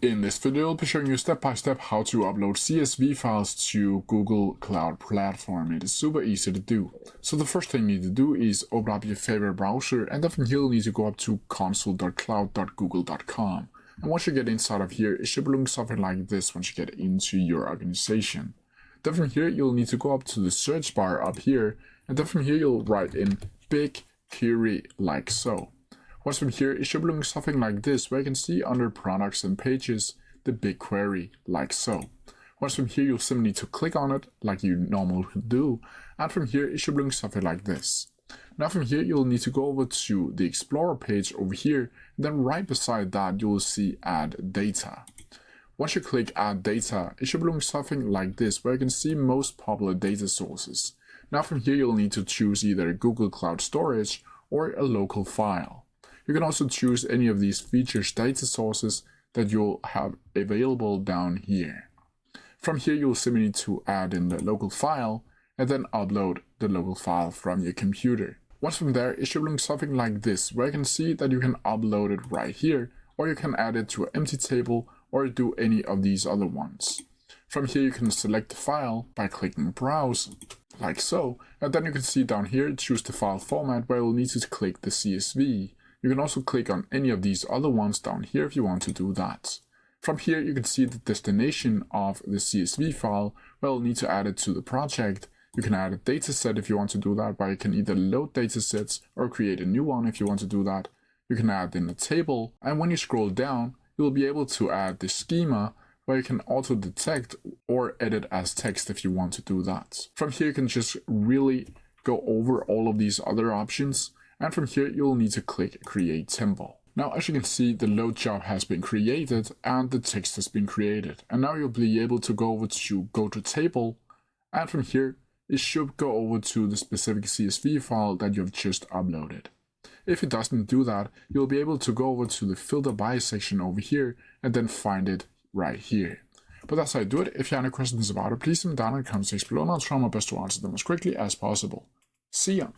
In this video, I'll be showing you step by step how to upload CSV files to Google Cloud Platform. It is super easy to do. So the first thing you need to do is open up your favorite browser, and then from here you'll need to go up to console.cloud.google.com. And once you get inside of here, it should be looking something like this once you get into your organization. Then from here you'll need to go up to the search bar up here, and then from here you'll write in BigQuery like so. Once from here, it should be looking something like this, where you can see under products and pages, the BigQuery like so. Once from here, you'll simply need to click on it like you normally would do. And from here, it should be looking something like this. Now from here, you'll need to go over to the Explorer page over here. And then right beside that, you'll see Add Data. Once you click Add Data, it should be looking something like this, where you can see most popular data sources. Now from here, you'll need to choose either Google Cloud Storage or a local file. You can also choose any of these features data sources that you'll have available down here. From here, you'll simply need to add in the local file and then upload the local file from your computer. Once from there, it should look something like this, where you can see that you can upload it right here, or you can add it to an empty table or do any of these other ones. From here, you can select the file by clicking Browse, like so, and then you can see down here, choose the file format, where you'll need to click the CSV. You can also click on any of these other ones down here if you want to do that. From here, you can see the destination of the CSV file, where you'll need to add it to the project. You can add a dataset if you want to do that, where you can either load datasets or create a new one if you want to do that. You can add in a table, and when you scroll down, you'll be able to add the schema, where you can auto detect or edit as text if you want to do that. From here, you can just really go over all of these other options. And from here, you'll need to click Create Temple. Now, as you can see, the load job has been created and the text has been created. And now you'll be able to go over to Go to Table. And from here, it should go over to the specific CSV file that you've just uploaded. If it doesn't do that, you'll be able to go over to the Filter By section over here and then find it right here. But that's how I do it. If you have any questions about it, please leave them down in the comment section below, and I'll try my best to answer them as quickly as possible. See ya!